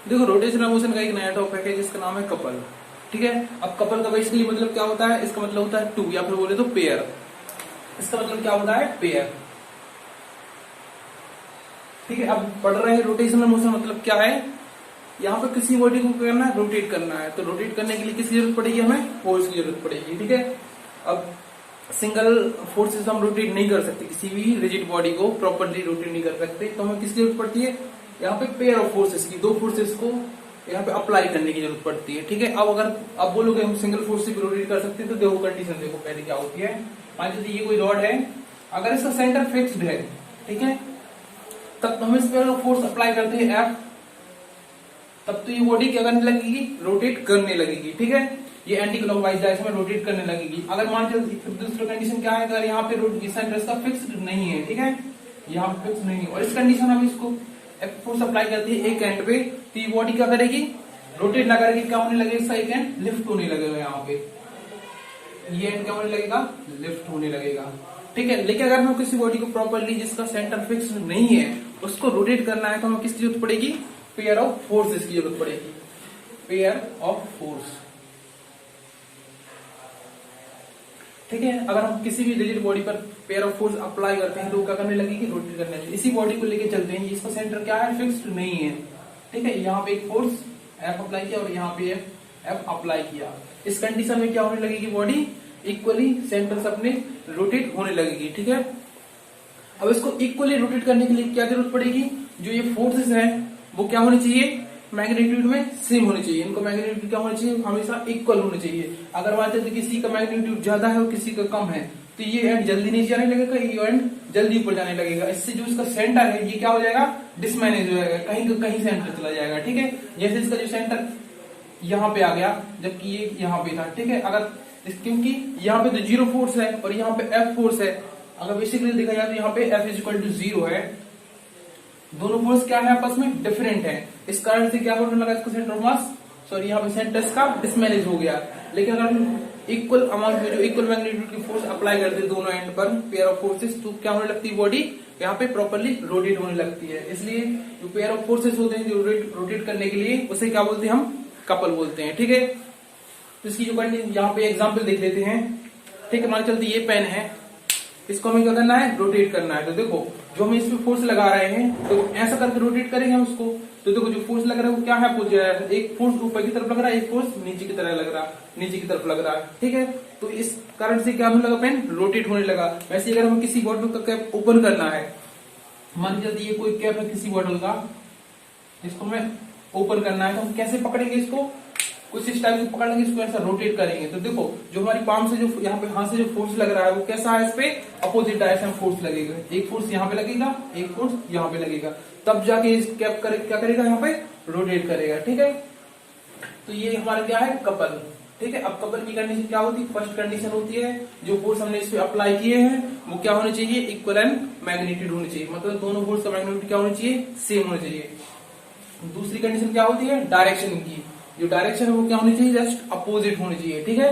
देखो rotational motion का एक नया टॉपिक है जिसका नाम है कपल। ठीक है, अब कपल का बेसिकली मतलब क्या होता है, इसका मतलब होता है टू या फिर बोले तो पेयर। इसका मतलब क्या होता है, पेयर। ठीक है, अब पढ़ रहे हैं रोटेशनल मोशन मतलब क्या है। यहाँ पे किसी बॉडी को करना है, रोटेट करना है, तो रोटेट करने के लिए किसकी जरूरत पड़ेगी, हमें फोर्स की जरूरत पड़ेगी। ठीक है, अब सिंगल फोर्स से हम रोटेट नहीं कर सकते, किसी भी रिजिड बॉडी को प्रॉपरली रोटेट नहीं कर सकते, तो हमें किसकी जरूरत पड़ती है, यहाँ पे पेयर ऑफ फोर्सेस की, दो फोर्सेस को यहाँ पे अप्लाई करने की जरूरत पड़ती है। ठीक है, अब अगर अब बोलोगे हम सिंगल फोर्स से भी रोटेट कर सकते हैं, तो देखो कंडीशन देखो पहले क्या होती है। मान लीजिए ये कोई रॉड है, अगर इसका सेंटर फिक्स्ड है, ठीक है, तब तो हम इस पर फोर्स अप्लाई करते हैं एफ, तब तो ये बॉडी क्या करने लगेगी, रोटेट करने लगेगी। ठीक है, ये एंटी क्लॉकवाइज डायरेक्शन में रोटेट करने लगेगी। अगर मान लीजिए दूसरा कंडीशन क्या है, अगर यहाँ पे सेंटर इसका फिक्स्ड नहीं है, ठीक है, यहाँ पे फिक्स नहीं है, और इस कंडीशन में इसको फोर्स अप्लाई करती है एक एंड पे, तो ये बॉडी क्या करेगी, रोटेट ना करके क्या होने लगेगा, इसका एक एंड लिफ्ट होने लगेगा, यहाँ पे ये एंड क्या होने लगेगा, लिफ्ट होने लगेगा। ठीक है, लेकिन अगर हम किसी बॉडी को प्रॉपरली जिसका सेंटर फिक्स नहीं है उसको रोटेट करना है, तो हमें किसकी जरूरत पड़ेगी, पेयर ऑफ फोर्सेस की जरूरत पड़ेगी, पेयर ऑफ फोर्स। ठीक है, अगर हम किसी भी रिजिड बॉडी पर पेयर ऑफ फोर्स अप्लाई करते हैं तो क्या करने लगेगी, रोटेट करने लगेगी। इसी बॉडी को लेके चलते हैं, इसका सेंटर क्या है, फिक्स्ड नहीं है। ठीक है, यहाँ पे एक फोर्स एफ अप्लाई किया और यहाँ पे एफ अप्लाई किया, इस कंडीशन में क्या होने लगेगी, बॉडी इक्वली सेंटर से अपने रोटेट होने लगेगी। ठीक है, अब इसको इक्वली रोटेट करने के लिए क्या जरूरत पड़ेगी, जो ये फोर्सेस हैं वो क्या होनी चाहिए, मैग्नीट्यूड में सेम होनी चाहिए। इनको मैग्नीट्यूड क्या होना चाहिए, हमेशा इक्वल होना चाहिए। अगर मान लीजिए किसी का मैग्नीट्यूड ज्यादा है और किसी का कम है, तो ये एंड जल्दी नीचे जाने लगेगा, ये एंड जल्दी ऊपर जाने लगेगा। इससे जो इसका सेंटर है ये क्या हो जाएगा, डिसमैनेज हो जाएगा, कहीं का कहीं सेंटर चला जाएगा। ठीक है, जैसे इसका जो सेंटर यहाँ पे आ गया जबकि ये यहाँ पे था। ठीक है, अगर क्योंकि यहाँ पे तो जीरो फोर्स है और यहाँ पे एफ फोर्स है, अगर बेसिकली देखा जाए तो यहाँ पे f is equal to zero है, दोनों फोर्स क्या है, आपस में डिफरेंट है। इस कारण से क्या होने लगा, इसका सेंटर ऑफ मास, सॉरी यहाँ पे सेंटर इसका डिसमैनेज हो गया। लेकिन अगर हम इक्वल अमाउंट में जो इक्वल मैग्नीट्यूड की फोर्स अप्लाई करते हैं दोनों एंड पर पेयर ऑफ फोर्सेस, तो क्या होने लगती है, बॉडी यहाँ पे प्रॉपरली रोटेट होने लगती है। इसलिए जो पेयर ऑफ फोर्सेस होते हैं जो रोटेट करने के लिए, उसे क्या बोलते हैं, हम कपल बोलते हैं। ठीक है, तो इसकी जो यहाँ पे एग्जाम्पल देख लेते हैं। ठीक है, मान चलते ये पेन है, इसको हमें क्या करना है, रोटेट करना है। तो देखो जो हम इस पे फोर्स लगा रहे हैं, तो ऐसा करके रोटेट करेंगे हम उसको, तो देखो जो फोर्स लग रहा है वो क्या है, एक फोर्स ऊपर की तरफ लग रहा है, एक फोर्स नीचे की तरफ लग रहा है, नीचे की तरफ लग रहा है। ठीक है, तो इस कारण से क्या होने लगा, पेन रोटेट होने लगा। वैसे अगर हमें किसी बॉटल का कैप ओपन करना है, मान लीजिए ये कोई कैप है किसी बॉटल का, इसको हमें ओपन करना है, तो हम कैसे पकड़ेंगे इसको, कुछ इस टाइप से पकड़ लेंगे, इसको ऐसा रोटेट करेंगे। तो देखो जो हमारी पाम से जो यहाँ पे हाथ से जो फोर्स लग रहा है वो कैसा है, इस पे अपोजिट डायरेक्शन फोर्स लगेगा। एक फोर्स यहाँ पे लगेगा, एक फोर्स यहाँ पे लगेगा, तब जाके इस कैप क्या करेगा, यहाँ पे रोटेट करेगा। ठीक है, तो ये हमारा क्या है, कपल। ठीक है, अब कपल की कंडीशन क्या होती है, फर्स्ट कंडीशन होती है जो फोर्स हमने इस पे अप्लाई किए हैं वो क्या होने चाहिए, इक्वल एंड मैग्नीट्यूड होनी चाहिए, मतलब दोनों फोर्स का मैग्नीट्यूड क्या होनी चाहिए, सेम होना चाहिए। दूसरी कंडीशन क्या होती है, डायरेक्शन की, जो डायरेक्शन है वो क्या होनी चाहिए, जस्ट अपोजिट होनी चाहिए। ठीक है,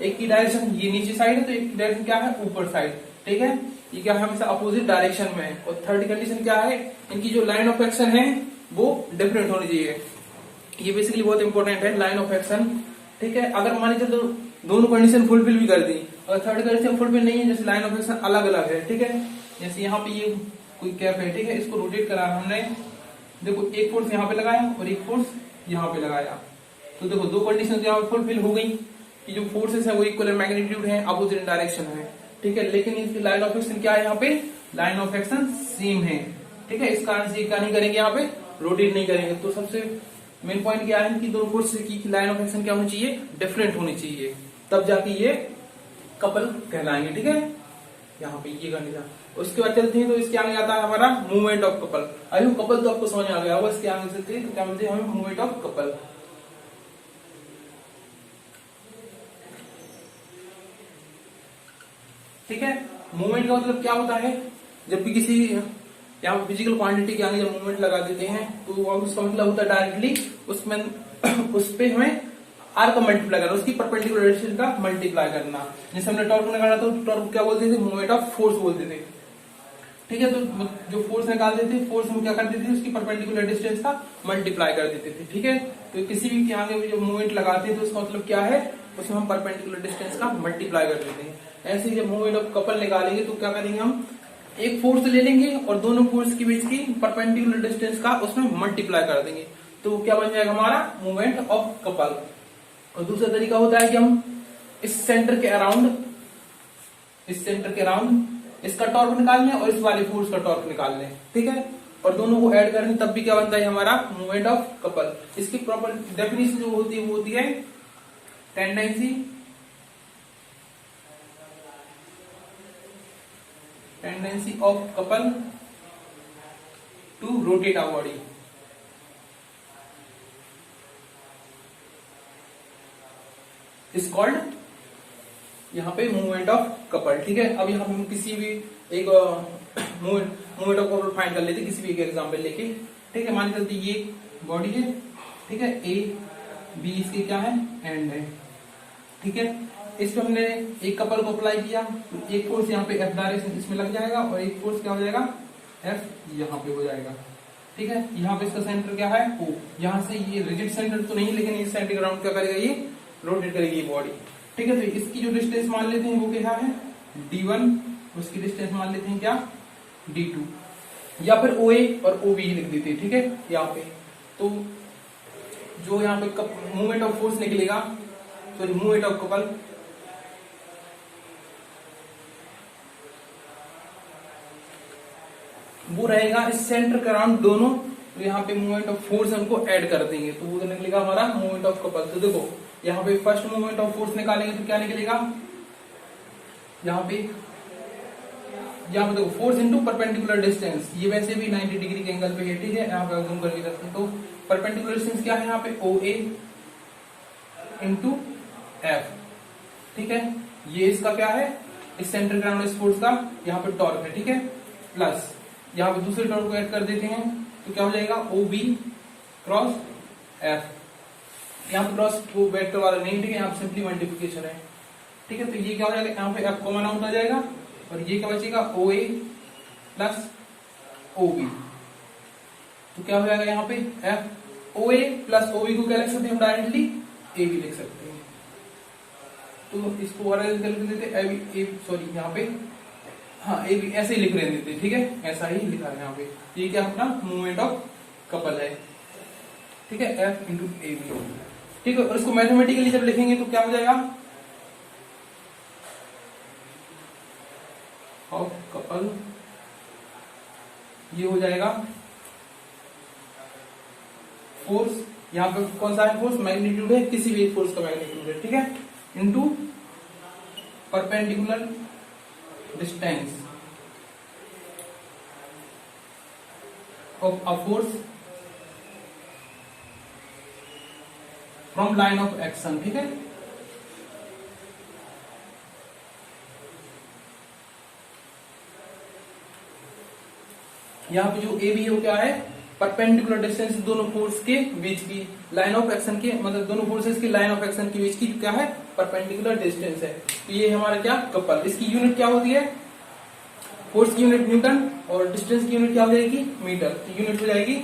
एक की डायरेक्शन ये नीचे साइड है, तो एक की डायरेक्शन क्या है, ऊपर साइड। ठीक है, ये क्या है, हमेशा अपोजिट डायरेक्शन में है। और थर्ड कंडीशन क्या है, इनकी जो लाइन ऑफ एक्शन है वो डिफरेंट होनी चाहिए। ये बेसिकली बहुत इंपॉर्टेंट है, लाइन ऑफ एक्शन। ठीक है, अगर मान लीजिए तो दोनों कंडीशन फुलफिल भी कर दी, और थर्ड कंडीशन फुलफिल नहीं है, जैसे लाइन ऑफ एक्शन अलग अलग है। ठीक है, जैसे यहाँ पे ये कोई कैप है, ठीक है, इसको रोटेट करा हमने, देखो एक फोर्स यहाँ पे लगाया और एक फोर्स यहाँ पे लगाया, तो देखो दो कंडीशन यहाँ पे फुलफिल हो गई कि जो फोर्सेस है वो इक्वल मैग्नीट्यूड है, अपोजिट डायरेक्शन है। ठीक है, लेकिन इसकी लाइन ऑफ एक्शन क्या है, यहाँ पे लाइन ऑफ एक्शन सेम है। ठीक है, इस कारण से क्या नहीं करेंगे, यहाँ पे रोटेट नहीं करेंगे। तो सबसे मेन पॉइंट क्या है कि दोनों फोर्स की लाइन ऑफ एक्शन क्या होनी चाहिए, डिफरेंट होनी चाहिए, तब जाके ये कपल कहलाएंगे। ठीक है, यहाँ पे ये कंडीशन। उसके बाद चलते हैं तो इसके आगे आता है हमारा movement of couple. I hope couple तो आपको समझ आ गया होगा, इसके आगे चलते हैं तो क्या बोलते हैं, हमें मूवमेंट ऑफ कपल। ठीक है, मूवमेंट का मतलब क्या होता है, जब भी किसी यहाँ फिजिकल क्वांटिटी के आगे जब मूवमेंट लगा देते हैं तो उसका मतलब होता है डायरेक्टली उसमें उस पे हमें आर का मल्टीप्लाई करना, उसकी परपेंडिकुलर डायरेक्शन का मल्टीप्लाई करना। जैसे हमने टॉर्क निकाला तो टॉर्क क्या बोलते थे, मूवमेंट ऑफ फोर्स बोलते थे। ठीक है, तो जो फोर्स निकाल देते थे, फोर्स हम क्या कर देते थे, उसकी परपेंडिकुलर डिस्टेंस का मल्टीप्लाई कर देते थे। ठीक है, तो किसी भी आगे जो मूवमेंट लगाते हैं तो उसका मतलब क्या है, उसमें हम परपेंडिकुलर डिस्टेंस का मल्टीप्लाई कर देते हैं। ऐसे ही जब मूवमेंट ऑफ कपल निकालेंगे तो क्या करेंगे, हम एक फोर्स ले लेंगे और दोनों फोर्स के बीच की परपेंडिकुलर डिस्टेंस का उसमें मल्टीप्लाई कर देंगे, तो क्या बन जाएगा हमारा मूवमेंट ऑफ कपल। और दूसरा तरीका होता है कि हम इस सेंटर के अराउंड इसका टॉर्क निकाल लें और इस वाले फोर्स का टॉर्क निकाल लें। ठीक है, और दोनों को ऐड करें तब भी क्या बनता है हमारा मूवमेंट ऑफ कपल। इसकी प्रॉपर डेफिनेशन जो होती है वो होती है tendency of couple to rotate a body. Is called यहाँ पे मूवमेंट ऑफ कपल। ठीक है, अब यहाँ पे हम किसी भी एक मूवमेंट ऑफ कपल फाइंड कर लेते किसी भी एक एग्जाम्पल लेके। ठीक है, मान चलते ये बॉडी है, ठीक है, ए बी इसके क्या है, एंड है। ठीक है, इस पे हमने एक कपल को अप्लाई किया, तो एक फोर्स यहाँ पे एफ डायरेक्शन इसमें लग जाएगा और एक फोर्स क्या हो जाएगा, एफ यहाँ पे हो जाएगा। ठीक है, यहाँ पे इसका सेंटर क्या है, ओ। यहाँ से ये रिजिड सेंटर तो नहीं, लेकिन इस सेंटर अराउंड क्या करेगा, ये रोटेट करेगी ये बॉडी। ठीक है, तो इसकी जो डिस्टेंस मान लेते हैं वो क्या है, d1, उसकी डिस्टेंस मान लेते हैं क्या, d2, या फिर OA और OB लिख देते हैं। ठीक है, यहाँ पे तो जो यहाँ पे मूवमेंट ऑफ फोर्स निकलेगा, सॉरी मूवमेंट ऑफ कपल, वो रहेगा इस सेंटर के अराउंड दोनों। तो यहाँ पे मूवमेंट ऑफ फोर्स हमको ऐड कर देंगे तो वो निकलेगा हमारा मूवमेंट ऑफ कपल। तो देखो यहाँ पे फर्स्ट मूवमेंट ऑफ फोर्स निकालेंगे तो क्या निकलेगा, यहाँ पे देखो फोर्स इनटू परपेंडिकुलर डिस्टेंस, ये वैसे भी 90 डिग्री के एंगल पे है। ठीक है, यहाँ पे जूम करके रखते हैं, तो परपेंडिकुलर डिस्टेंस क्या है यहाँ पे, OA इंटू एफ। ठीक है, ये इसका क्या है, इस सेंटर ग्राउंड इस फोर्स का यहाँ पे टॉर्क है। ठीक है, प्लस यहाँ पे दूसरे टॉर्क को ऐड कर देते हैं तो क्या हो जाएगा, OB क्रॉस एफ। यहाँ पे क्रॉस वो वेक्टर वाला नहीं, ठीक है, यहाँ पे सिंपली मल्टीप्लिकेशन है। ठीक है, तो ये क्या हो जाएगा, यहाँ पे एफ कॉमन आउट आ जाएगा और ये क्या बचेगा, OA प्लस OB। तो क्या हो जाएगा यहाँ पे, एफ OA प्लस OB को क्या लिख सकते हैं हम, डायरेक्टली AB लिख सकते हैं। तो इसको और लिख देते सॉरी यहाँ पे, हाँ AB ऐसे ही लिख रहे देते। ठीक है, ऐसा ही लिखा है यहाँ पे। ये क्या अपना मूवमेंट ऑफ कपल है। ठीक है, F इंटू AB। ठीक है, और इसको मैथमेटिकली जब लिखेंगे तो क्या हो जाएगा, ऑफ कपल, ये हो जाएगा फोर्स, यहाँ पे कौन सा है फोर्स, मैग्नीट्यूड है, किसी भी एक फोर्स का मैग्नीट्यूड है। ठीक है, into perpendicular distance of a force from line of action. ठीक है, यहाँ पे जो ए बी है वो क्या है, परपेंडिकुलर डिस्टेंस दोनों फोर्स के बीच की, लाइन ऑफ एक्शन के मतलब दोनों फोर्सेस की लाइन ऑफ एक्शन के बीच की क्या है, परपेंडिकुलर डिस्टेंस है। तो ये हमारा क्या, कपल। इसकी यूनिट क्या होती है, फोर्स की यूनिट न्यूटन और डिस्टेंस की यूनिट क्या हो जाएगी, मीटर। तो यूनिट हो जाएगी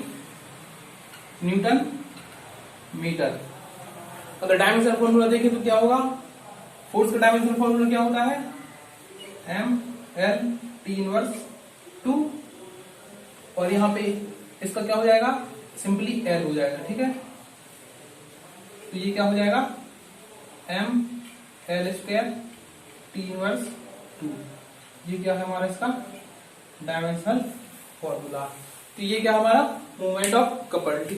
न्यूटन मीटर। अगर डायमेंशनल फॉर्मूला देखें तो क्या होगा, फोर्स का डायमेंशनल फॉर्मूला क्या होता है, ML T इनवर्स 2, और यहाँ पे इसका क्या हो जाएगा, सिंपली L हो जाएगा। ठीक है, तो ये क्या हो जाएगा, ML² T इनवर्स 2। ये क्या है हमारा इसका डायमेंशनल फॉर्मूला। तो ये क्या हमारा मूवमेंट ऑफ कपल।